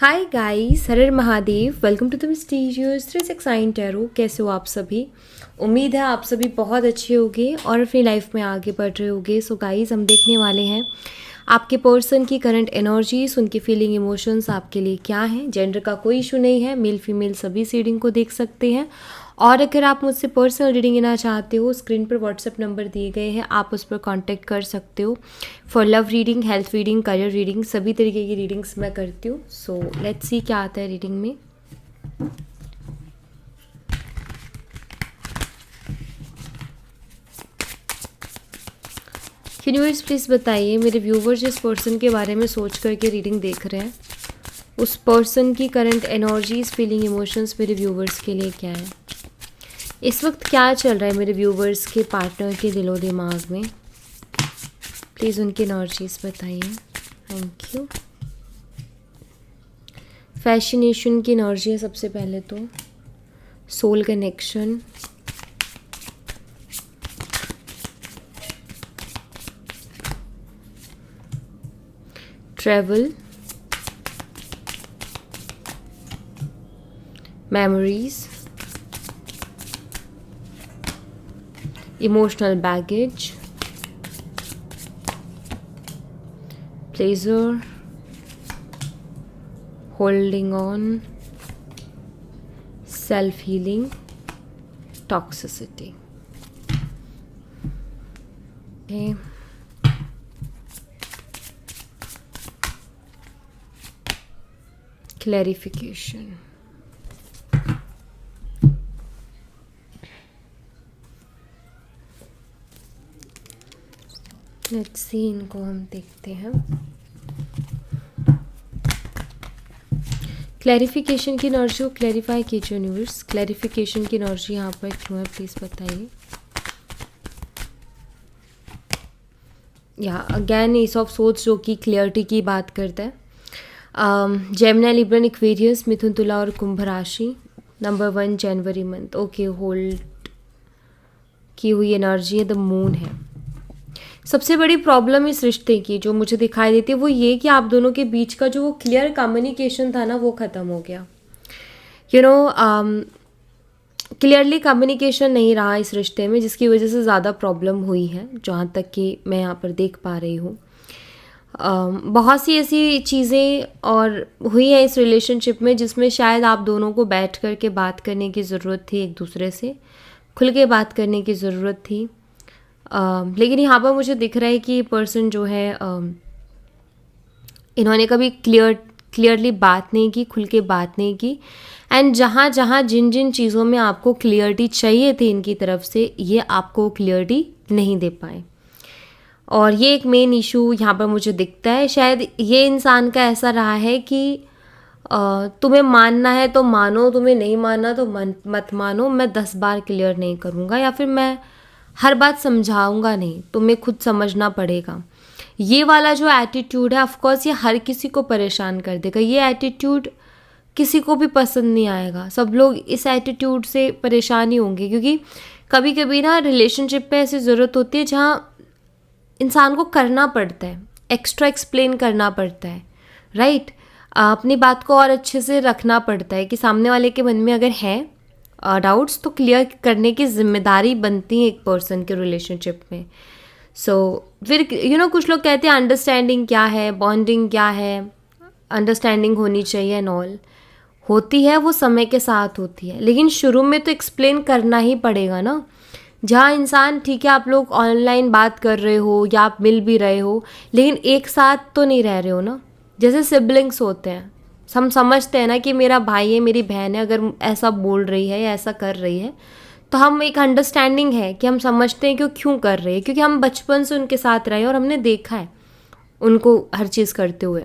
हाय guys, हर हर Mahadev. Welcome to the mysterious 369 tarot. कैसे हो आप सभी? उम्मीद है आप सभी बहुत अच्छे होंगे और अपनी लाइफ में आगे बढ़ रहे होंगे। सो गाइस, हम देखने वाले हैं आपके पर्सन की करंट एनर्जीज, उनकी फीलिंग इमोशंस आपके लिए क्या हैं। जेंडर का कोई इशू नहीं है, मेल फीमेल सभी रीडिंग को देख सकते हैं। और अगर आप मुझसे पर्सनल रीडिंग लेना चाहते हो, स्क्रीन पर व्हाट्सएप नंबर दिए गए हैं, आप उस पर कांटेक्ट कर सकते हो। For love reading, health reading, career reading, सभी तरीके की रीडिंग्स मैं करती हूँ। सो लेट्स सी क्या आता है रीडिंग में। यूनिवर्स प्लीज़ बताइए, मेरे व्यूवर्स जिस पर्सन के बारे में सोच करके रीडिंग देख रहे हैं, उस पर्सन की करंट एनर्जीज, फीलिंग, इमोशंस मेरे व्यूवर्स के लिए क्या है। इस वक्त क्या चल रहा है मेरे व्यूवर्स के पार्टनर के दिलो दिमाग में। प्लीज़ उनकी एनर्जीज बताइए। Thank you. फैसिनेशन की एनर्जी है सबसे पहले तो। Soul connection, travel, memories, emotional baggage, pleasure, holding on, self-healing, toxicity. Okay. Clarification. Let's see, इनको हम देखते हैं। क्लैरिफिकेशन की एनर्जी को क्लैरिफाई कीजिए यूनिवर्स। क्लैरिफिकेशन की एनर्जी यहाँ पर क्यों है, प्लीज़ बताइए। या अगैन एस ऑफ सोर्ड्स जो कि क्लियरिटी की बात करता है। जेमिनी, लिब्रा, एक्वेरियस, मिथुन, तुला और कुंभ राशि। नंबर 1 जनवरी मंथ। ओके, होल्ड की हुई एनर्जी है, द मून है। सबसे बड़ी प्रॉब्लम इस रिश्ते की जो मुझे दिखाई देती है वो ये कि आप दोनों के बीच का जो क्लियर कम्युनिकेशन था ना, वो ख़त्म हो गया। क्लियरली कम्युनिकेशन नहीं रहा इस रिश्ते में, जिसकी वजह से ज़्यादा प्रॉब्लम हुई है, जहाँ तक कि मैं यहाँ पर देख पा रही हूँ। बहुत सी ऐसी चीज़ें और हुई हैं इस रिलेशनशिप में जिसमें शायद आप दोनों को बैठ कर के बात करने की ज़रूरत थी, एक दूसरे से खुल के बात करने की ज़रूरत थी। लेकिन यहाँ पर मुझे दिख रहा है कि पर्सन जो है, इन्होंने कभी क्लियरली बात नहीं की, खुल के बात नहीं की। एंड जहाँ जहाँ जिन जिन चीज़ों में आपको क्लियरिटी चाहिए थी इनकी तरफ से, ये आपको क्लियरिटी नहीं दे पाए। और ये एक मेन इशू यहाँ पर मुझे दिखता है। शायद ये इंसान का ऐसा रहा है कि तुम्हें मानना है तो मानो, तुम्हें नहीं मानना तो मत मानो, मैं 10 बार क्लियर नहीं करूँगा, या फिर मैं हर बात समझाऊंगा नहीं, तुम्हें खुद समझना पड़ेगा। ये वाला जो एटीट्यूड है, ऑफकोर्स ये हर किसी को परेशान कर देगा। ये एटीट्यूड किसी को भी पसंद नहीं आएगा। सब लोग इस एटीट्यूड से परेशान ही होंगे, क्योंकि कभी कभी ना रिलेशनशिप में ऐसी ज़रूरत होती है जहाँ इंसान को करना पड़ता है, एक्स्ट्रा एक्सप्लेन करना पड़ता है, राइट। अपनी बात को और अच्छे से रखना पड़ता है कि सामने वाले के मन में अगर है डाउट्स तो क्लियर करने की जिम्मेदारी बनती है एक पर्सन के रिलेशनशिप में। सो फिर कुछ लोग कहते हैं अंडरस्टैंडिंग क्या है, बॉन्डिंग क्या है, अंडरस्टैंडिंग होनी चाहिए एंड ऑल। होती है, वो समय के साथ होती है, लेकिन शुरू में तो एक्सप्लेन करना ही पड़ेगा ना। जहाँ इंसान, ठीक है आप लोग ऑनलाइन बात कर रहे हो या आप मिल भी रहे हो, लेकिन एक साथ तो नहीं रह रहे हो ना। जैसे सिबलिंग्स होते हैं, हम समझते हैं ना कि मेरा भाई है, मेरी बहन है, अगर ऐसा बोल रही है या ऐसा कर रही है तो हम एक अंडरस्टैंडिंग है कि हम समझते हैं कि वो क्यों कर रही है, क्योंकि हम बचपन से उनके साथ रहे और हमने देखा है उनको हर चीज़ करते हुए।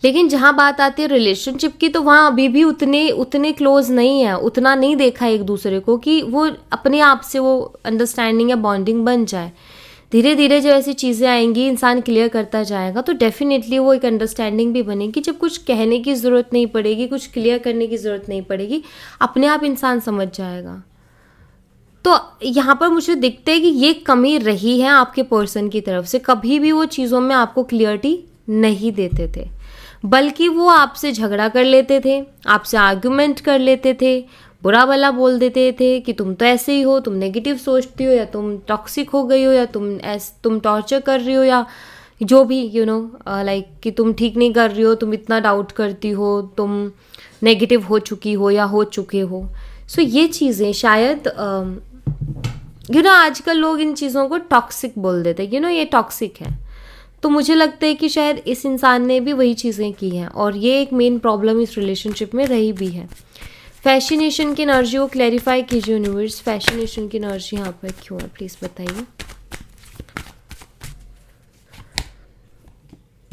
लेकिन जहाँ बात आती है रिलेशनशिप की, तो वहाँ अभी भी उतने क्लोज नहीं है, उतना नहीं देखा एक दूसरे को कि वो अपने आप से वो अंडरस्टैंडिंग या बॉन्डिंग बन जाए। धीरे धीरे जब ऐसी चीज़ें आएंगी, इंसान क्लियर करता जाएगा, तो डेफिनेटली वो एक अंडरस्टैंडिंग भी बनेगी। जब कुछ कहने की ज़रूरत नहीं पड़ेगी, कुछ क्लियर करने की ज़रूरत नहीं पड़ेगी, अपने आप इंसान समझ जाएगा। तो यहाँ पर मुझे दिखता है कि ये कमी रही है आपके पर्सन की तरफ से। कभी भी वो चीज़ों में आपको क्लियरिटी नहीं देते थे। बल्कि वो आपसे झगड़ा कर लेते थे, आपसे आर्गुमेंट कर लेते थे, बुरा भला बोल देते थे कि तुम तो ऐसे ही हो, तुम नेगेटिव सोचती हो, या तुम टॉक्सिक हो गई हो, या तुम टॉर्चर कर रही हो, या जो भी लाइक कि तुम ठीक नहीं कर रही हो, तुम इतना डाउट करती हो, तुम नेगेटिव हो चुकी हो या हो चुके हो। सो ये चीज़ें शायद आजकल लोग इन चीज़ों को टॉक्सिक बोल देते हैं, ये टॉक्सिक है। तो मुझे लगता है कि शायद इस इंसान ने भी वही चीज़ें की हैं, और ये एक मेन प्रॉब्लम इस रिलेशनशिप में रही भी है। फैसिनेशन की एनर्जी को क्लैरिफाई कीजिए यूनिवर्स, फैसिनेशन की एनर्जी यहाँ पर क्यों है, प्लीज़ बताइए।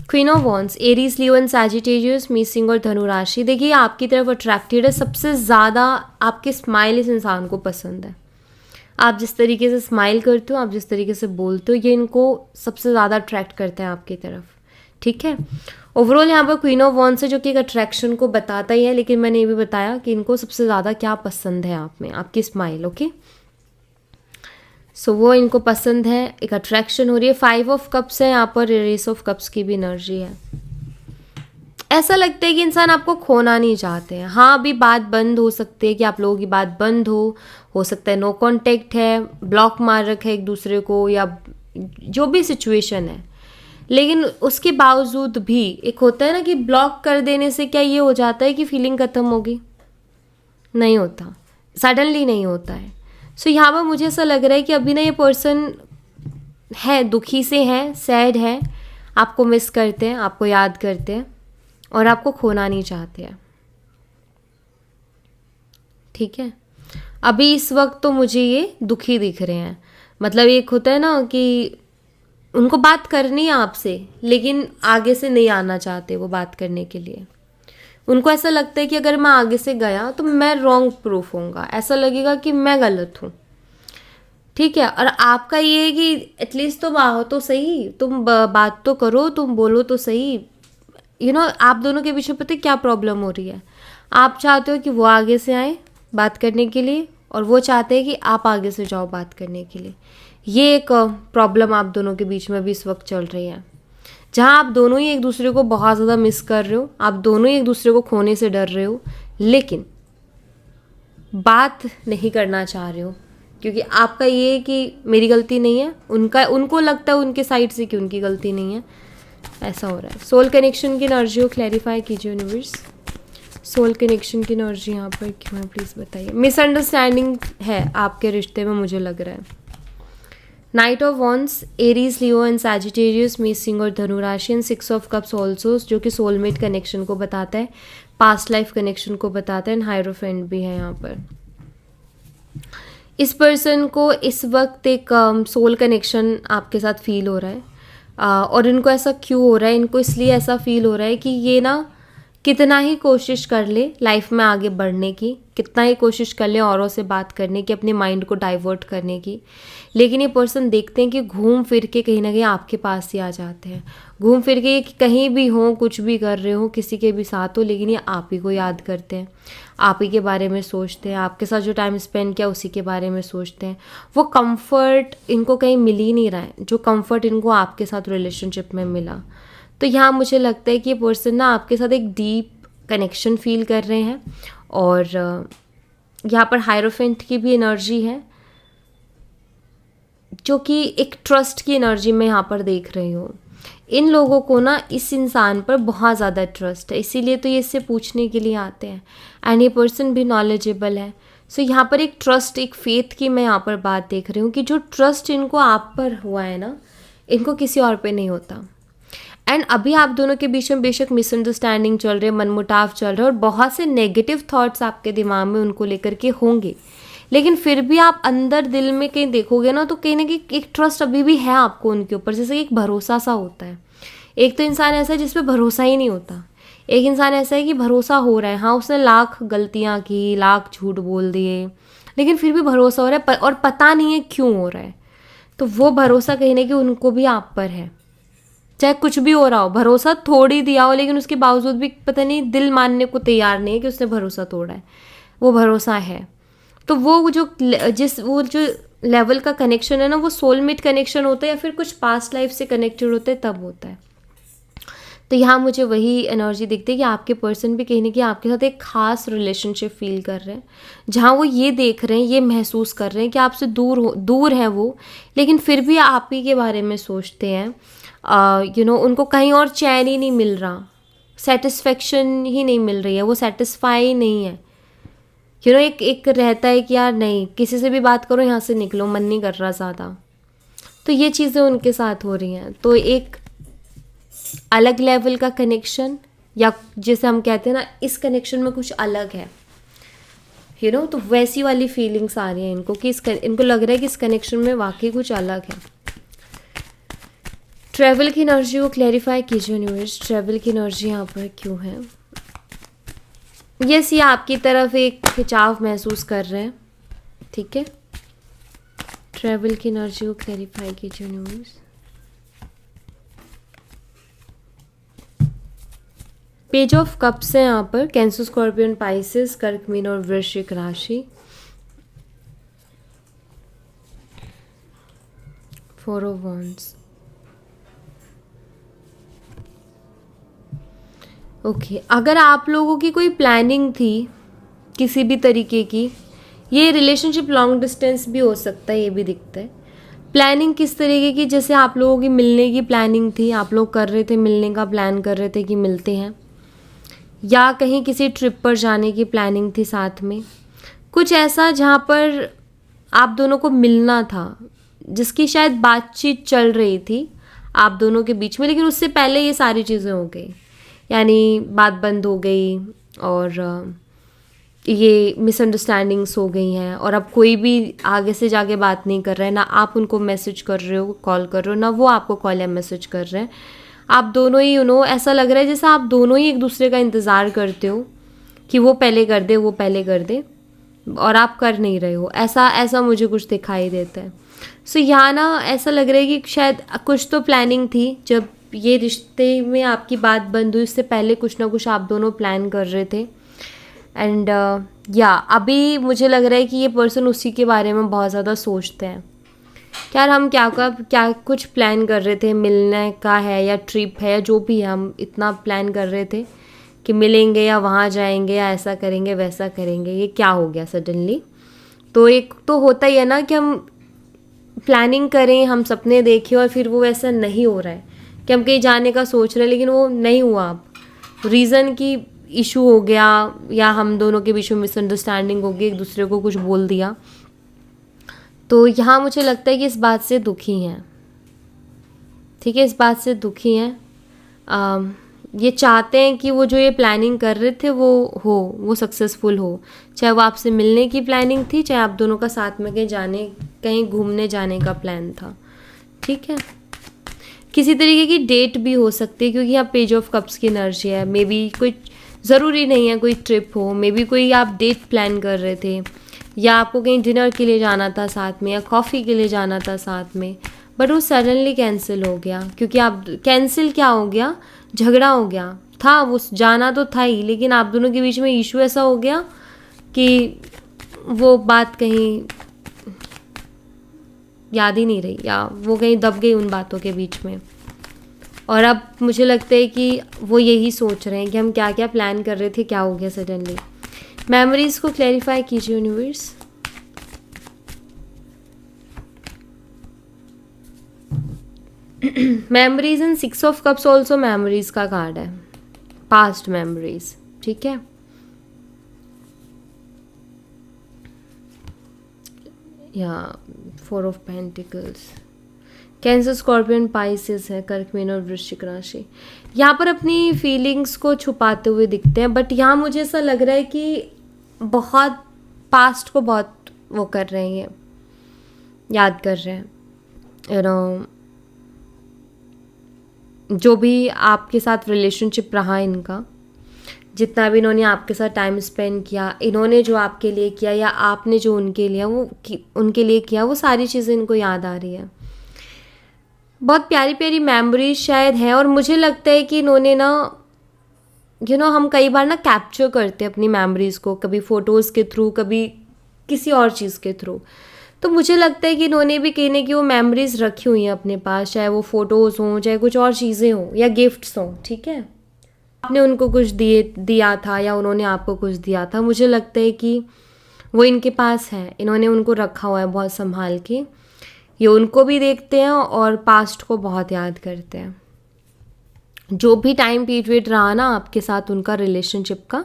Queen of wands, Aries, Leo and Sagittarius, मीसिंग और धनु राशि। देखिए आपकी तरफ अट्रैक्टेड है, सबसे ज़्यादा आपके स्माइल इस इंसान को पसंद है। आप जिस तरीके से स्माइल करते हो, आप जिस तरीके से बोलते हो, ये इनको सबसे ज़्यादा अट्रैक्ट करते हैं आपकी तरफ, ठीक है। ओवरऑल यहाँ पर क्वीन ऑफ वॉन्ड्स है, जो कि एक अट्रैक्शन को बताता ही है, लेकिन मैंने ये भी बताया कि इनको सबसे ज़्यादा क्या पसंद है आप में, आपकी स्माइल, ओके। सो वो इनको पसंद है, एक अट्रैक्शन हो रही है। 5 ऑफ कप्स है यहाँ पर, रेस ऑफ कप्स की भी एनर्जी है। ऐसा लगता है कि इंसान आपको खोना नहीं चाहते हैं। हाँ, अभी बात बंद हो सकती है कि आप लोगों की बात बंद हो सकता है नो कांटेक्ट है, ब्लॉक मार रखा है एक दूसरे को, या जो भी सिचुएशन है, लेकिन उसके बावजूद भी एक होता है ना कि ब्लॉक कर देने से क्या ये हो जाता है कि फीलिंग ख़त्म होगी, नहीं होता, सडनली नहीं होता है। सो यहाँ पर मुझे ऐसा लग रहा है कि अभी ना ये पर्सन है, दुखी से है, सैड है, आपको मिस करते हैं, आपको याद करते हैं, और आपको खोना नहीं चाहते हैं, ठीक है। अभी इस वक्त तो मुझे ये दुखी दिख रहे हैं, मतलब एक होता है ना कि उनको बात करनी है आपसे, लेकिन आगे से नहीं आना चाहते वो बात करने के लिए। उनको ऐसा लगता है कि अगर मैं आगे से गया तो मैं रॉन्ग प्रूफ होऊंगा, ऐसा लगेगा कि मैं गलत हूँ, ठीक है। और आपका ये है कि एटलीस्ट तुम आओ तो सही, तुम बात तो करो, तुम बोलो तो सही। आप दोनों के बीच में पता है क्या प्रॉब्लम हो रही है, आप चाहते हो कि वो आगे से आए बात करने के लिए, और वो चाहते हैं कि आप आगे से जाओ बात करने के लिए। ये एक प्रॉब्लम आप दोनों के बीच में भी इस वक्त चल रही है, जहाँ आप दोनों ही एक दूसरे को बहुत ज़्यादा मिस कर रहे हो, आप दोनों ही एक दूसरे को खोने से डर रहे हो, लेकिन बात नहीं करना चाह रहे हो, क्योंकि आपका ये है कि मेरी गलती नहीं है, उनको लगता है उनके साइड से कि उनकी गलती नहीं है, ऐसा हो रहा है। सोल कनेक्शन की एनर्जी को क्लैरिफाई कीजिए यूनिवर्स, सोल कनेक्शन की एनर्जी यहाँ पर क्यों है, प्लीज़ बताइए। मिसअंडरस्टैंडिंग है आपके रिश्ते में, मुझे लग रहा है। Knight of wands, Aries, Leo and Sagittarius, मीसिंग और धनु राशि, एंड 6 ऑफ कप्स ऑल्सो, जो कि सोलमेट कनेक्शन को बताता है, पास्ट लाइफ कनेक्शन को बताता है, एंड हायरोफेंट भी है यहाँ पर। इस पर्सन को इस वक्त एक सोल कनेक्शन आपके साथ फील हो रहा है, और इनको ऐसा क्यों हो रहा है, इनको इसलिए ऐसा फील हो रहा है कि ये ना कितना ही कोशिश कर ले लाइफ में आगे बढ़ने की, कितना ही कोशिश कर ले औरों से बात करने की, अपने माइंड को डाइवर्ट करने की, लेकिन ये पर्सन देखते हैं कि घूम फिर के कहीं ना कहीं आपके पास ही आ जाते हैं। घूम फिर के कहीं भी हो, कुछ भी कर रहे हो, किसी के भी साथ हो, लेकिन ये आप ही को याद करते हैं, आप ही के बारे में सोचते हैं, आपके साथ जो टाइम स्पेंड किया उसी के बारे में सोचते हैं। वो कंफर्ट इनको कहीं मिल ही नहीं रहा है, जो कंफर्ट इनको आपके साथ रिलेशनशिप में मिला। तो यहाँ मुझे लगता है कि ये पर्सन ना आपके साथ एक डीप कनेक्शन फील कर रहे हैं, और यहाँ पर हायरोफेंट की भी एनर्जी है, जो कि एक ट्रस्ट की एनर्जी में यहाँ पर देख रही हूँ। इन लोगों को ना इस इंसान पर बहुत ज़्यादा ट्रस्ट है, इसीलिए तो ये इससे पूछने के लिए आते हैं, एंड ये पर्सन भी नॉलेजेबल है। सो यहाँ पर एक ट्रस्ट, एक फेथ की मैं यहाँ पर बात देख रही हूँ कि जो ट्रस्ट इनको आप पर हुआ है ना, इनको किसी और पे नहीं होता। एंड अभी आप दोनों के बीच में बेशक मिसअंडरस्टैंडिंग चल रहे, मनमुटाव चल रहा है, और बहुत से नेगेटिव थॉट्स आपके दिमाग में उनको लेकर के होंगे, लेकिन फिर भी आप अंदर दिल में कहीं देखोगे ना, तो कहीं ना कहीं एक ट्रस्ट अभी भी है आपको उनके ऊपर, जैसे एक भरोसा सा होता है। एक तो इंसान ऐसा है जिस पे भरोसा ही नहीं होता, एक इंसान ऐसा है कि भरोसा हो रहा है, हाँ उसने लाख गलतियाँ की, लाख झूठ बोल दिए, लेकिन फिर भी भरोसा हो रहा है, और पता नहीं है क्यों हो रहा है। तो वो भरोसा कहीं ना कहीं उनको भी आप पर है, चाहे कुछ भी हो रहा हो, भरोसा थोड़ी दिया हो, लेकिन उसके बावजूद भी पता नहीं दिल मानने को तैयार नहीं है कि उसने भरोसा तोड़ा है, वो भरोसा है। तो वो जो लेवल का कनेक्शन है ना, वो सोलमेट कनेक्शन होता है, या फिर कुछ पास्ट लाइफ से कनेक्टेड होता है, तब होता है। तो यहाँ मुझे वही एनर्जी दिखती है कि आपके पर्सन भी कहीं ना कहीं आपके साथ एक ख़ास रिलेशनशिप फील कर रहे हैं, जहाँ वो ये देख रहे हैं, ये महसूस कर रहे हैं कि आपसे दूर है वो, लेकिन फिर भी आप ही के बारे में सोचते हैं। उनको कहीं और चैन ही नहीं मिल रहा, सेटिस्फेक्शन ही नहीं मिल रही है, वो सेटिस्फाई नहीं है। एक रहता है कि यार नहीं, किसी से भी बात करो, यहाँ से निकलो, मन नहीं कर रहा ज़्यादा। तो ये चीज़ें उनके साथ हो रही हैं। तो एक अलग लेवल का कनेक्शन, या जैसे हम कहते हैं ना, इस कनेक्शन में कुछ अलग है, तो वैसी वाली फीलिंग्स आ रही हैं इनको कि इनको लग रहा है कि इस कनेक्शन में वाकई कुछ अलग है। ट्रैवल की एनर्जी को क्लैरिफाई कीजिए यूनिवर्स, ट्रैवल की एनर्जी यहाँ पर क्यों है? यस, ये आपकी तरफ एक खिंचाव महसूस कर रहे हैं, ठीक है। ट्रैवल की एनर्जी को क्लैरिफाई कीजिए यूनिवर्स। पेज ऑफ कप्स है यहाँ पर, कैंसर, स्कॉर्पियन, पाइसेस, कर्क, मीन और वृश्चिक राशि। 4 ऑफ वॉन्ड्स। ओके, अगर आप लोगों की कोई प्लानिंग थी किसी भी तरीके की, ये रिलेशनशिप लॉन्ग डिस्टेंस भी हो सकता है, ये भी दिखता है। प्लानिंग किस तरीके की, जैसे आप लोगों की मिलने की प्लानिंग थी, आप लोग कर रहे थे, मिलने का प्लान कर रहे थे कि मिलते हैं, या कहीं किसी ट्रिप पर जाने की प्लानिंग थी साथ में, कुछ ऐसा जहाँ पर आप दोनों को मिलना था, जिसकी शायद बातचीत चल रही थी आप दोनों के बीच में, लेकिन उससे पहले ये सारी चीज़ें हो गई, यानी बात बंद हो गई और ये मिसअंडरस्टैंडिंग्स हो गई हैं, और अब कोई भी आगे से जाके बात नहीं कर रहा है, ना आप उनको मैसेज कर रहे हो, कॉल कर रहे हो, ना वो आपको कॉल या मैसेज कर रहे हैं। आप दोनों ही ऐसा लग रहा है जैसे आप दोनों ही एक दूसरे का इंतज़ार करते हो कि वो पहले कर दे, वो पहले कर दे, और आप कर नहीं रहे हो। ऐसा मुझे कुछ दिखाई देता है। सो यहाँ ना ऐसा लग रहा है कि शायद कुछ तो प्लानिंग थी, जब ये रिश्ते में आपकी बात बंद हुई, उससे पहले कुछ ना कुछ आप दोनों प्लान कर रहे थे। एंड अभी मुझे लग रहा है कि ये पर्सन उसी के बारे में बहुत ज़्यादा सोचते हैं, यार हम क्या कुछ प्लान कर रहे थे, मिलने का है या ट्रिप है, जो भी है, हम इतना प्लान कर रहे थे कि मिलेंगे या वहाँ जाएंगे या ऐसा करेंगे वैसा करेंगे, ये क्या हो गया सडनली। तो एक तो होता ही है ना कि हम प्लानिंग करें, हम सपने देखें और फिर वो वैसा नहीं हो रहा है, कि हम कहीं जाने का सोच रहे हैं लेकिन वो नहीं हुआ। अब रीज़न की इशू हो गया, या हम दोनों के बीच में मिसअंडरस्टैंडिंग हो गई, एक दूसरे को कुछ बोल दिया। तो यहाँ मुझे लगता है कि इस बात से दुखी हैं, ठीक है, इस बात से दुखी हैं। ये चाहते हैं कि वो जो ये प्लानिंग कर रहे थे वो सक्सेसफुल हो, चाहे वो आपसे मिलने की प्लानिंग थी, चाहे आप दोनों का साथ में कहीं घूमने जाने का प्लान था, ठीक है। किसी तरीके की डेट भी हो सकती है, क्योंकि यहाँ पेज ऑफ कप्स की एनर्जी है। मे बी कोई ज़रूरी नहीं है कोई ट्रिप हो, मे बी कोई आप डेट प्लान कर रहे थे, या आपको कहीं डिनर के लिए जाना था साथ में, या कॉफ़ी के लिए जाना था साथ में, बट वो सडनली कैंसिल हो गया। क्योंकि आप कैंसिल क्या हो गया, झगड़ा हो गया था, वो जाना तो था ही, लेकिन आप दोनों के बीच में इशू ऐसा हो गया कि वो बात कहीं याद ही नहीं रही, या वो कहीं दब गई उन बातों के बीच में। और अब मुझे लगता है कि वो यही सोच रहे हैं कि हम क्या क्या प्लान कर रहे थे, क्या हो गया सडनली। मेमोरीज को क्लैरिफाई कीजिए universe. Memories and 6 of cups also memories का कार्ड है, पास्ट मेमोरीज, ठीक है। या 4 of pentacles, cancer, scorpion, Pisces है, कर्क, मीन और वृश्चिक राशि। यहाँ पर अपनी फीलिंग्स को छुपाते हुए दिखते हैं, बट यहाँ मुझे ऐसा लग रहा है कि बहुत पास्ट को बहुत वो कर रहे हैं, ये याद कर रहे हैं, जो भी आपके साथ रिलेशनशिप रहा इनका, जितना भी इन्होंने आपके साथ टाइम स्पेंड किया, इन्होंने जो आपके लिए किया या आपने जो उनके लिए उनके लिए किया, वो सारी चीज़ें इनको याद आ रही है। बहुत प्यारी प्यारी मेमोरीज शायद है, और मुझे लगता है कि इन्होंने ना हम कई बार ना कैप्चर करते हैं अपनी मेमोरीज़ को, कभी फ़ोटोज़ के थ्रू, कभी किसी और चीज़ के थ्रू। तो मुझे लगता है कि इन्होंने भी कहीं ना कहीं वो मेमोरीज रखी हुई हैं अपने पास, चाहे वो फ़ोटोज़ हों, चाहे कुछ और चीज़ें हों या गिफ्ट्स हों, ठीक है। आपने उनको कुछ दिया था या उन्होंने आपको कुछ दिया था, मुझे लगता है कि वो इनके पास है, इन्होंने उनको रखा हुआ है बहुत संभाल के। ये उनको भी देखते हैं और पास्ट को बहुत याद करते हैं। जो भी टाइम पीरियड रहा ना आपके साथ उनका रिलेशनशिप का,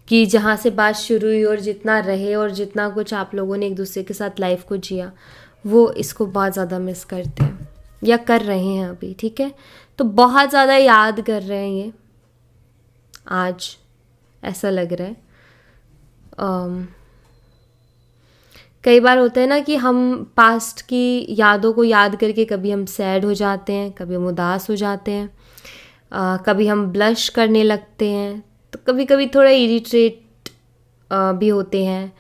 कि जहाँ से बात शुरू हुई और जितना रहे और जितना कुछ आप लोगों ने एक दूसरे के साथ लाइफ को जिया, वो इसको बहुत ज़्यादा मिस करते हैं या कर रहे हैं अभी, ठीक है। तो बहुत ज़्यादा याद कर रहे हैं ये आज, ऐसा लग रहा है। कई बार होता है ना कि हम पास्ट की यादों को याद करके कभी हम सैड हो जाते हैं, कभी हम उदास हो जाते हैं, कभी हम ब्लश करने लगते हैं, तो कभी कभी थोड़ा इरिटेट भी होते हैं,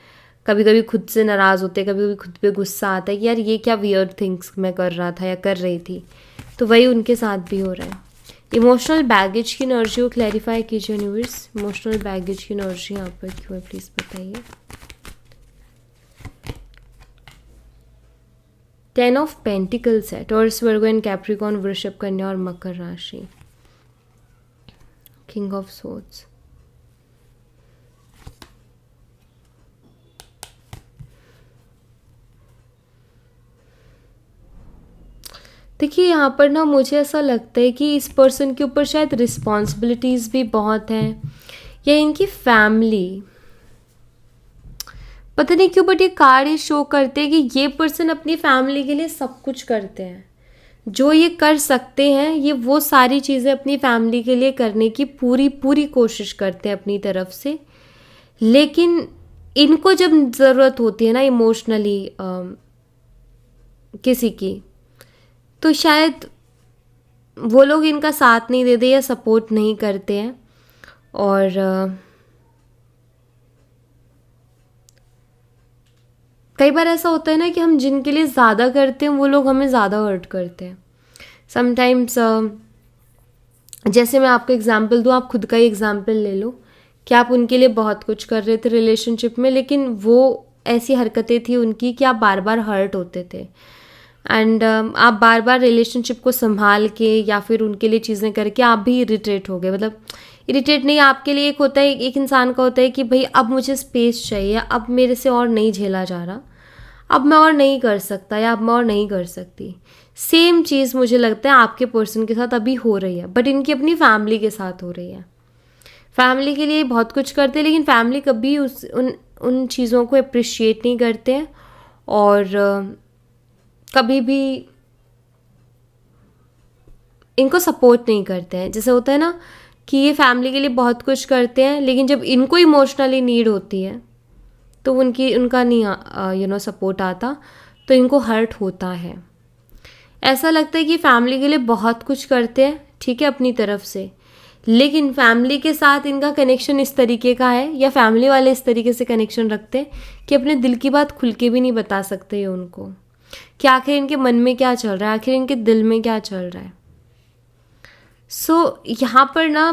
कभी कभी खुद से नाराज़ होते हैं, कभी कभी खुद पे गुस्सा आता है कि यार ये क्या वियर्ड थिंग्स मैं कर रहा था या कर रही थी। तो वही उनके साथ भी हो रहा है। इमोशनल बैगेज की एनर्जी को क्लैरिफाई कीजिए यूनिवर्स। इमोशनल बैगेज की एनर्जी यहाँ पर क्यों है, प्लीज़ बताइए। 10 ऑफ पेंटिकल्स है, टॉरस, वर्गो एंड कैप्रिकॉर्न, वृषभ, कन्या और मकर राशि। किंग ऑफ सोर्ड्स, देखिए यहाँ पर ना मुझे ऐसा लगता है कि इस पर्सन के ऊपर शायद रिस्पॉन्सिबिलिटीज़ भी बहुत हैं, या इनकी फैमिली, पता नहीं क्यों, बट ये कार्ड ये शो करते हैं कि ये पर्सन अपनी फैमिली के लिए सब कुछ करते हैं। जो ये कर सकते हैं ये वो सारी चीज़ें अपनी फैमिली के लिए करने की पूरी पूरी कोशिश करते हैं अपनी तरफ से। लेकिन इनको जब ज़रूरत होती है ना इमोशनली किसी की, तो शायद वो लोग इनका साथ नहीं देते या सपोर्ट नहीं करते हैं। और कई बार ऐसा होता है ना कि हम जिनके लिए ज़्यादा करते हैं वो लोग हमें ज़्यादा हर्ट करते हैं समटाइम्स। जैसे मैं आपको एग्जांपल दूँ, आप खुद का ही एग्जांपल ले लो कि आप उनके लिए बहुत कुछ कर रहे थे रिलेशनशिप में, लेकिन वो ऐसी हरकतें थी उनकी कि आप बार बार हर्ट होते थे। एंड आप बार बार रिलेशनशिप को संभाल के या फिर उनके लिए चीज़ें करके आप भी इरिटेट हो गए। मतलब इरिटेट नहीं, आपके लिए एक होता है, एक इंसान का होता है कि भाई अब मुझे स्पेस चाहिए, अब मेरे से और नहीं झेला जा रहा, अब मैं और नहीं कर सकता या अब मैं और नहीं कर सकती। सेम चीज़ मुझे लगता है आपके पर्सन के साथ अभी हो रही है, बट इनकी अपनी फैमिली के साथ हो रही है। फैमिली के लिए बहुत कुछ करते हैं लेकिन फैमिली कभी उन चीज़ों को अप्रिशिएट नहीं करते हैं और कभी भी इनको सपोर्ट नहीं करते हैं। जैसे होता है ना कि ये फैमिली के लिए बहुत कुछ करते हैं लेकिन जब इनको इमोशनली नीड होती है तो उनका नहीं सपोर्ट आता, तो इनको हर्ट होता है। ऐसा लगता है कि फैमिली के लिए बहुत कुछ करते हैं, ठीक है, अपनी तरफ से, लेकिन फैमिली के साथ इनका कनेक्शन इस तरीके का है या फैमिली वाले इस तरीके से कनेक्शन रखते हैं कि अपने दिल की बात खुल के भी नहीं बता सकते ये उनको कि आखिर इनके मन में क्या चल रहा है, आखिर इनके दिल में क्या चल रहा है। यहाँ पर ना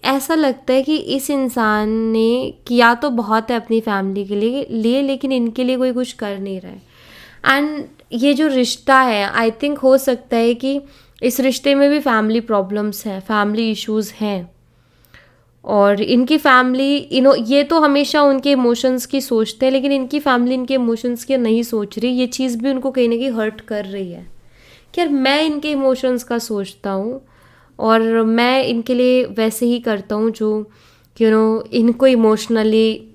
ऐसा लगता है कि इस इंसान ने किया तो बहुत है अपनी फैमिली के लिए लेकिन इनके लिए कोई कुछ कर नहीं रहा है। एंड ये जो रिश्ता है, आई थिंक हो सकता है कि इस रिश्ते में भी फैमिली प्रॉब्लम्स हैं, फैमिली इश्यूज़ हैं, और इनकी फैमिली ये तो हमेशा उनके इमोशंस की सोचते हैं लेकिन इनकी फैमिली इनके इमोशंस की नहीं सोच रही। ये चीज़ भी उनको कहीं ना कहीं हर्ट कर रही है कि यार मैं इनके इमोशंस का सोचता हूँ और मैं इनके लिए वैसे ही करता हूँ जो इनको इमोशनली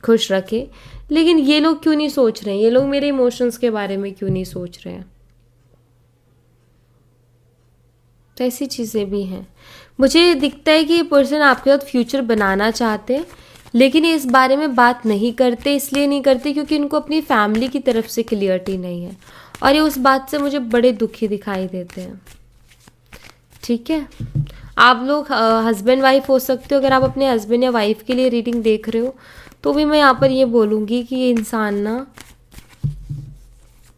खुश रखे, लेकिन ये लोग क्यों नहीं सोच रहे हैं, ये लोग मेरे इमोशंस के बारे में क्यों नहीं सोच रहे हैं। तो ऐसी चीज़ें भी हैं। मुझे दिखता है कि ये पर्सन आपके साथ फ्यूचर बनाना चाहते हैं लेकिन ये इस बारे में बात नहीं करते। इसलिए नहीं करते क्योंकि इनको अपनी फैमिली की तरफ से क्लियरिटी नहीं है और ये उस बात से मुझे बड़े दुखी दिखाई देते हैं। ठीक है, आप लोग हस्बैंड वाइफ हो सकते हो। अगर आप अपने हस्बैंड या वाइफ के लिए रीडिंग देख रहे हो तो भी मैं यहाँ पर ये बोलूँगी कि ये इंसान ना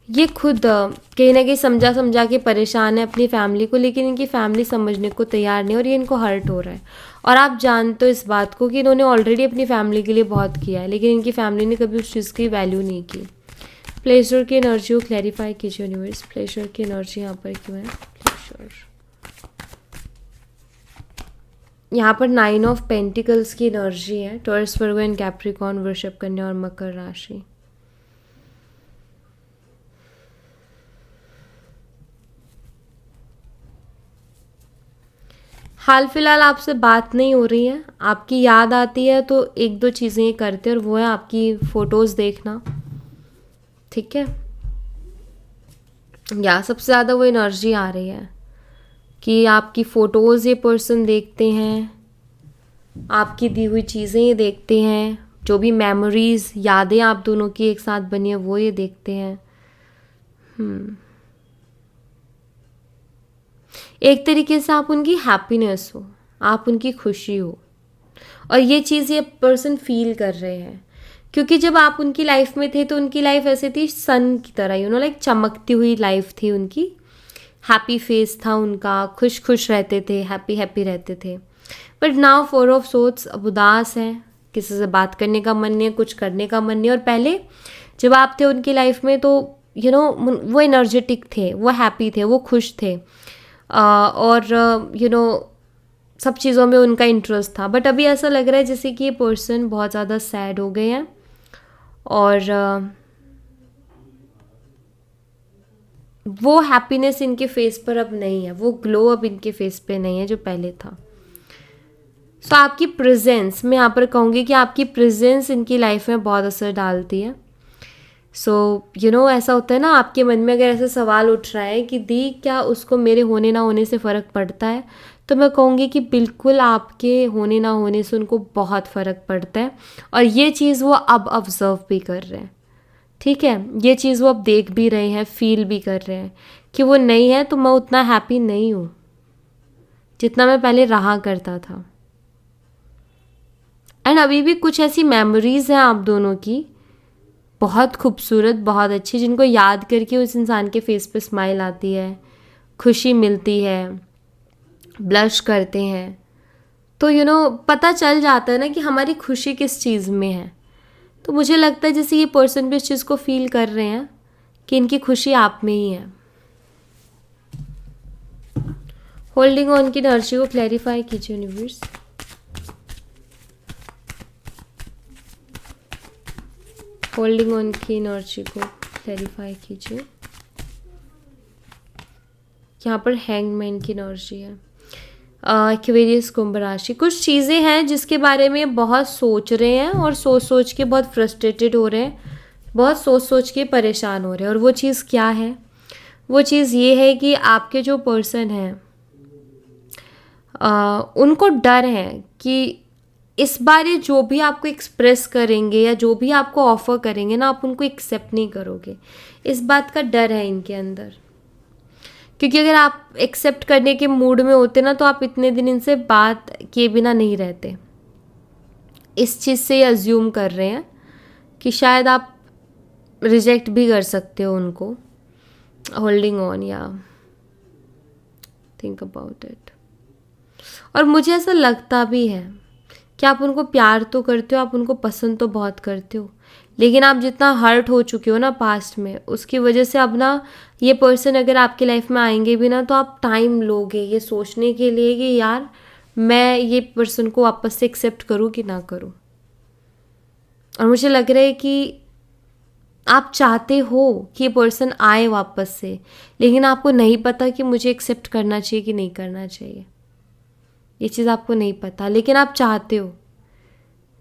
ये खुद कहीं ना कहीं समझा के परेशान है अपनी फैमिली को, लेकिन इनकी फैमिली समझने को तैयार नहीं और ये इनको हर्ट हो रहा है। और आप जानते हो इस बात को कि इन्होंने ऑलरेडी अपनी फैमिली के लिए बहुत किया है लेकिन इनकी फैमिली ने कभी उस चीज़ की वैल्यू नहीं की। प्लेजर की एनर्जी को क्लैरिफाई कीजिए यूनिवर्स। प्लेजर की एनर्जी यहाँ पर क्यों है? प्लेजर, यहाँ पर 9 ऑफ पेंटिकल्स की एनर्जी है। टॉरस, वर्गो एंड कैप्रिकॉर्न, वृषभ, कन्या और मकर राशि। हाल फिलहाल आपसे बात नहीं हो रही है, आपकी याद आती है तो एक दो चीज़ें ये करते हैं, और वो है आपकी फ़ोटोज़ देखना, ठीक है। या सबसे ज़्यादा वो एनर्जी आ रही है कि आपकी फ़ोटोज़ ये पर्सन देखते हैं, आपकी दी हुई चीज़ें ये देखते हैं, जो भी मेमोरीज़, यादें आप दोनों की एक साथ बनी है वो ये देखते हैं। एक तरीके से आप उनकी हैप्पीनेस हो, आप उनकी खुशी हो, और ये चीज़ ये पर्सन फील कर रहे हैं। क्योंकि जब आप उनकी लाइफ में थे तो उनकी लाइफ ऐसे थी सन की तरह, यू नो, लाइक चमकती हुई लाइफ थी उनकी, हैप्पी फेस था उनका, खुश खुश रहते थे, हैप्पी हैप्पी रहते थे। बट नाउ 4 ऑफ सोर्ड्स, अब उदास हैं, किसी से बात करने का मन नहीं है, कुछ करने का मन नहीं। और पहले जब आप थे उनकी लाइफ में तो यू नो वो एनर्जेटिक थे, वो हैप्पी थे, वो खुश थे, और यू नो सब चीज़ों में उनका इंटरेस्ट था। बट अभी ऐसा लग रहा है जैसे कि ये पर्सन बहुत ज़्यादा सैड हो गए हैं, और वो हैप्पीनेस इनके फेस पर अब नहीं है, वो ग्लो अब इनके फेस पे नहीं है जो पहले था। सो आपकी प्रेजेंस, मैं यहाँ पर कहूँगी कि आपकी प्रेजेंस इनकी लाइफ में बहुत असर डालती है। सो यू नो ऐसा होता है ना, आपके मन में अगर ऐसा सवाल उठ रहा है कि दी क्या उसको मेरे होने ना होने से फ़र्क पड़ता है, तो मैं कहूँगी कि बिल्कुल आपके होने ना होने से उनको बहुत फ़र्क पड़ता है, और ये चीज़ वो अब ऑब्ज़र्व भी कर रहे हैं, ठीक है। ये चीज़ वो अब देख भी रहे हैं, फील भी कर रहे हैं कि वो नहीं है तो मैं उतना हैप्पी नहीं हूँ जितना मैं पहले रहा करता था। एंड अभी भी कुछ ऐसी मेमोरीज़ हैं आप दोनों की बहुत खूबसूरत, बहुत अच्छी, जिनको याद करके उस इंसान के फेस पे स्माइल आती है, खुशी मिलती है, ब्लश करते हैं। तो यू नो पता चल जाता है ना कि हमारी खुशी किस चीज़ में है। तो मुझे लगता है जैसे ये पर्सन भी इस चीज़ को फील कर रहे हैं कि इनकी खुशी आप में ही है। होल्डिंग ऑन की एनर्जी को क्लैरिफाई कीजिए यूनिवर्स। होल्डिंग ऑन की एनर्जी को क्लैरिफाई कीजिए। यहाँ पर हैंगमैन की एनर्जी है। एक्वेरियस, कुंभ राशि। कुछ चीज़ें हैं जिसके बारे में बहुत सोच रहे हैं, और सोच सोच के बहुत फ्रस्ट्रेटेड हो रहे हैं, बहुत सोच सोच के परेशान हो रहे हैं। और वो चीज़ क्या है? वो चीज़ ये है कि आपके जो पर्सन हैं उनको डर है कि इस बार ये जो भी आपको एक्सप्रेस करेंगे या जो भी आपको ऑफ़र करेंगे ना, आप उनको एक्सेप्ट नहीं करोगे। इस बात का डर है इनके अंदर, क्योंकि अगर आप एक्सेप्ट करने के मूड में होते ना तो आप इतने दिन इनसे बात किए बिना नहीं रहते। इस चीज़ से ये अज्यूम कर रहे हैं कि शायद आप रिजेक्ट भी कर सकते हो उनको। होल्डिंग ऑन, या थिंक अबाउट इट। और मुझे ऐसा लगता भी है कि आप उनको प्यार तो करते हो, आप उनको पसंद तो बहुत करते हो, लेकिन आप जितना हर्ट हो चुके हो ना पास्ट में, उसकी वजह से अब ना ये पर्सन अगर आपकी लाइफ में आएंगे भी ना तो आप टाइम लोगे ये सोचने के लिए कि यार मैं ये पर्सन को वापस से एक्सेप्ट करूँ कि ना करूँ। और मुझे लग रहा है कि आप चाहते हो कि ये पर्सन आए वापस से, लेकिन आपको नहीं पता कि मुझे एक्सेप्ट करना चाहिए कि नहीं करना चाहिए। ये चीज़ आपको नहीं पता, लेकिन आप चाहते हो,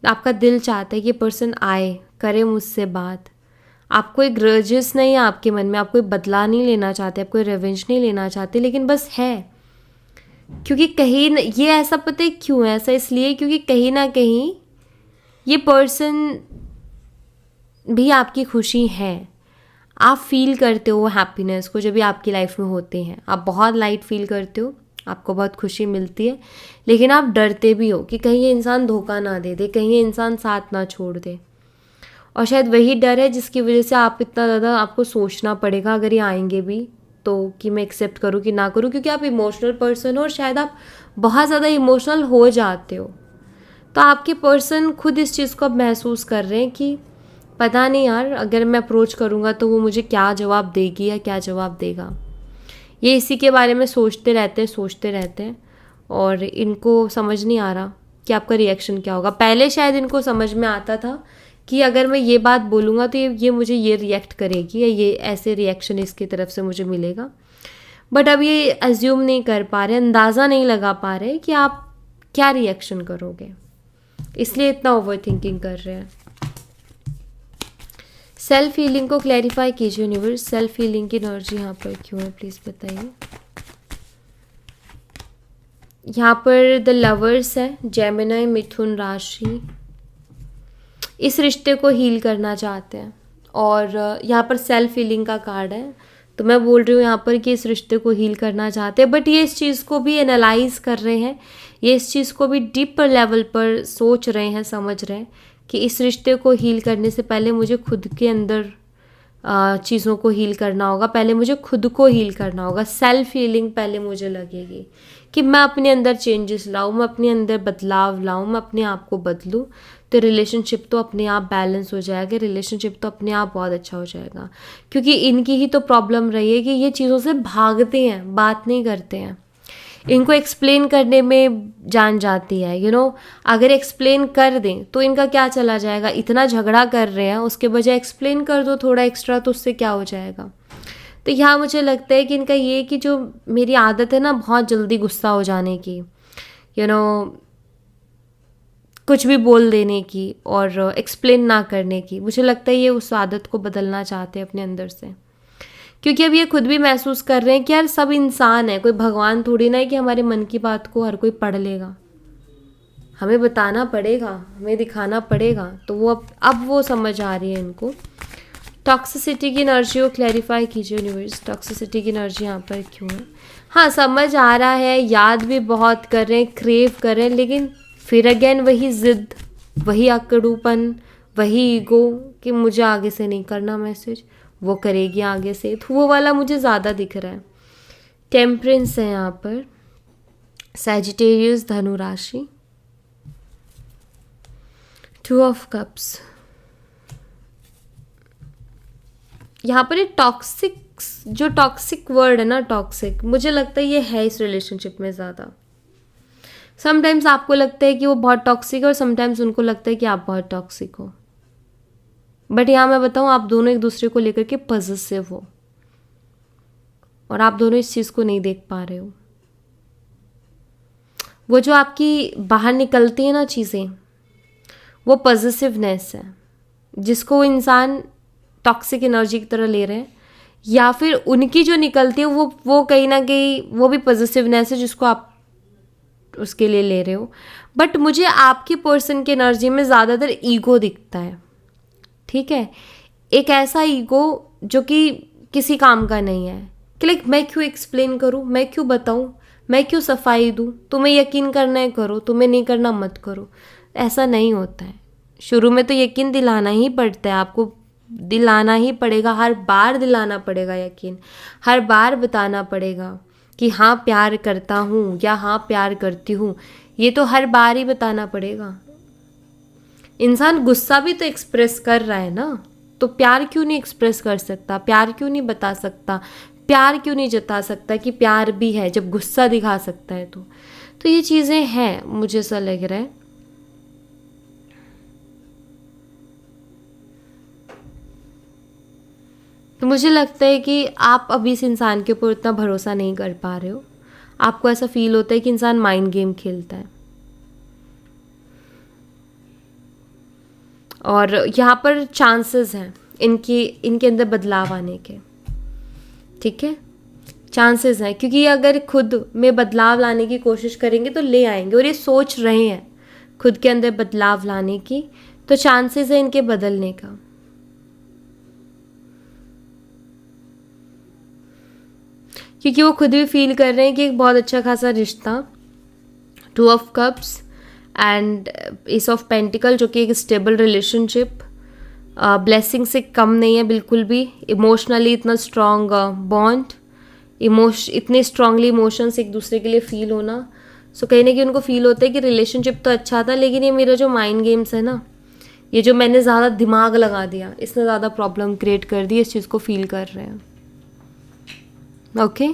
आपका दिल चाहता है कि ये पर्सन आए, करे मुझसे बात। आप कोई ग्रजेस नहीं है आपके मन में, आप कोई बदला नहीं लेना चाहते, आप कोई रिवेंज नहीं लेना चाहते, लेकिन बस है क्योंकि कहीं ये ऐसा पता है क्यों है, ऐसा इसलिए क्योंकि कहीं ना कहीं ये पर्सन भी आपकी खुशी है। आप फील करते हो हैप्पीनेस को जब भी आपकी लाइफ में होते हैं, आप बहुत लाइट फील करते हो, आपको बहुत खुशी मिलती है, लेकिन आप डरते भी हो कि कहीं ये इंसान धोखा ना दे दे, कहीं ये इंसान साथ ना छोड़ दे। और शायद वही डर है जिसकी वजह से आप इतना ज़्यादा आपको सोचना पड़ेगा अगर ये आएंगे भी तो, कि मैं एक्सेप्ट करूँ कि ना करूँ, क्योंकि आप इमोशनल पर्सन हो और शायद आप बहुत ज़्यादा इमोशनल हो जाते हो। तो आपके पर्सन खुद इस चीज़ को अब महसूस कर रहे हैं कि पता नहीं यार, अगर मैं अप्रोच करूँगा तो वो मुझे क्या जवाब देगी या क्या जवाब देगा। ये इसी के बारे में सोचते रहते हैं और इनको समझ नहीं आ रहा कि आपका रिएक्शन क्या होगा। पहले शायद इनको समझ में आता था कि अगर मैं ये बात बोलूँगा तो ये मुझे ये रिएक्ट करेगी या ये ऐसे रिएक्शन इसकी तरफ से मुझे मिलेगा, बट अब ये अज्यूम नहीं कर पा रहे, अंदाज़ा नहीं लगा पा रहे कि आप क्या रिएक्शन करोगे, इसलिए इतना ओवर थिंकिंग कर रहे हैं। सेल्फ हीलिंग को क्लैरिफाई कीजिए यूनिवर्स, सेल्फ हीलिंग की एनर्जी यहाँ पर क्यों है प्लीज़ बताइए। यहाँ पर द लवर्स है, जेमिनी, मिथुन राशि इस रिश्ते को हील करना चाहते हैं और यहाँ पर सेल्फ हीलिंग का कार्ड है, तो मैं बोल रही हूँ यहाँ पर कि इस रिश्ते को हील करना चाहते हैं, बट ये इस चीज़ को भी एनालाइज कर रहे हैं, ये इस चीज़ को भी डीपर लेवल पर सोच रहे हैं, समझ रहे हैं कि इस रिश्ते को हील करने से पहले मुझे खुद के अंदर चीज़ों को हील करना होगा, पहले मुझे खुद को हील करना होगा। सेल्फ हीलिंग पहले मुझे लगेगी कि मैं अपने अंदर चेंजेस लाऊं, मैं अपने अंदर बदलाव लाऊं, मैं अपने आप को बदलूं, तो रिलेशनशिप तो अपने आप बैलेंस हो जाएगा, रिलेशनशिप तो अपने आप बहुत अच्छा हो जाएगा। क्योंकि इनकी ही तो प्रॉब्लम रही है कि ये चीज़ों से भागते हैं, बात नहीं करते हैं, इनको एक्सप्लेन करने में जान जाती है। अगर एक्सप्लेन कर दें तो इनका क्या चला जाएगा, इतना झगड़ा कर रहे हैं उसके बजाय एक्सप्लेन कर दो थोड़ा एक्स्ट्रा, तो उससे क्या हो जाएगा। तो यहाँ मुझे लगता है कि इनका ये कि जो मेरी आदत है ना बहुत जल्दी गुस्सा हो जाने की, कुछ भी बोल देने की और एक्सप्लेन ना करने की, मुझे लगता है ये उस आदत को बदलना चाहते हैं अपने अंदर से। क्योंकि अब ये खुद भी महसूस कर रहे हैं कि यार सब इंसान है, कोई भगवान थोड़ी ना है कि हमारे मन की बात को हर कोई पढ़ लेगा, हमें बताना पड़ेगा, हमें दिखाना पड़ेगा। तो वो अब वो समझ आ रही है इनको। टॉक्सिसिटी की एनर्जी को क्लैरिफाई कीजिए यूनिवर्स, टॉक्सिसिटी की एनर्जी यहाँ पर क्यों है। हाँ समझ आ रहा है, याद भी बहुत कर रहे हैं, क्रेव कर रहे हैं, लेकिन फिर अगेन वही ज़िद, वही अकड़ूपन, वही ईगो कि मुझे आगे से नहीं करना मैसेज, वो करेगी आगे से, तो वो वाला मुझे ज़्यादा दिख रहा है। टेम्परेंस है यहाँ पर, सैजिटेरियस, धनु राशि, 2 ऑफ कप्स। यहाँ पर ये टॉक्सिक, जो टॉक्सिक वर्ड है ना, टॉक्सिक, मुझे लगता है ये है इस रिलेशनशिप में ज़्यादा। समटाइम्स आपको लगता है कि वो बहुत टॉक्सिक है और समटाइम्स उनको लगता है कि आप बहुत टॉक्सिक हो, बट यहाँ मैं बताऊँ आप दोनों एक दूसरे को लेकर के पॉजिटिव हो और आप दोनों इस चीज़ को नहीं देख पा रहे हो। वो जो आपकी बाहर निकलती है ना चीज़ें, वो पॉजिटिवनेस है जिसको इंसान टॉक्सिक एनर्जी की तरह ले रहे हैं, या फिर उनकी जो निकलती है वो कहीं ना कहीं वो भी पॉजिटिवनेस है जिसको आप उसके लिए ले रहे हो। बट मुझे आपकी पर्सन की एनर्जी में ज़्यादातर ईगो दिखता है, ठीक है, एक ऐसा ईगो जो कि किसी काम का नहीं है कि लाइक मैं क्यों एक्सप्लेन करूँ, मैं क्यों बताऊँ, मैं क्यों सफाई दूँ, तुम्हें यकीन करना है करो, तुम्हें नहीं करना मत करो। ऐसा नहीं होता है। शुरू में तो यकीन दिलाना ही पड़ता है, आपको दिलाना ही पड़ेगा, हर बार दिलाना पड़ेगा यकीन, हर बार बताना पड़ेगा कि हाँ प्यार करता हूँ या हाँ प्यार करती हूँ, ये तो हर बार ही बताना पड़ेगा। इंसान गुस्सा भी तो एक्सप्रेस कर रहा है ना, तो प्यार क्यों नहीं एक्सप्रेस कर सकता, प्यार क्यों नहीं बता सकता, प्यार क्यों नहीं जता सकता कि प्यार भी है जब गुस्सा दिखा सकता है। तो ये चीज़ें हैं, मुझे ऐसा लग रहा है। तो मुझे लगता है कि आप अभी इस इंसान के ऊपर उतना भरोसा नहीं कर पा रहे हो, आपको ऐसा फील होता है कि इंसान माइंड गेम खेलता है। और यहाँ पर चांसेस हैं इनके अंदर बदलाव आने के, ठीक है, चांसेस हैं, क्योंकि अगर खुद में बदलाव लाने की कोशिश करेंगे तो ले आएंगे, और ये सोच रहे हैं खुद के अंदर बदलाव लाने की, तो चांसेस है इनके बदलने का। क्योंकि वो खुद भी फील कर रहे हैं कि एक बहुत अच्छा खासा रिश्ता, 2 of cups and S of pentacle, जो कि एक स्टेबल रिलेशनशिप, ब्लेसिंग से कम नहीं है बिल्कुल भी। इमोशनली इतना स्ट्रॉन्ग बॉन्ड, इतने स्ट्रांगली इमोशंस एक दूसरे के लिए फील होना, सो कहीं ना कहीं उनको फील होता है कि रिलेशनशिप तो अच्छा था, लेकिन ये मेरा जो माइंड गेम्स है ना, ये जो मैंने ज़्यादा दिमाग लगा दिया इसने ज़्यादा प्रॉब्लम क्रिएट कर दी, इस चीज़ को फील कर रहे हैं. ओके,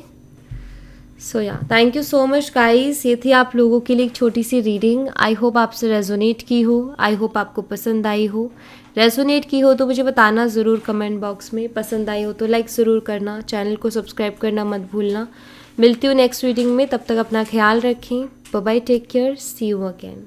सो या thank you so much guys. ये थी आप लोगों के लिए एक छोटी सी रीडिंग. आई होप आपसे रेजोनेट की हो, आई होप आपको पसंद आई हो. रेजोनेट की हो तो मुझे बताना ज़रूर कमेंट बॉक्स में. पसंद आई हो तो लाइक ज़रूर करना, चैनल को सब्सक्राइब करना मत भूलना. मिलती हूँ नेक्स्ट रीडिंग में, तब तक अपना ख्याल रखें. Bye bye, take care, see you again.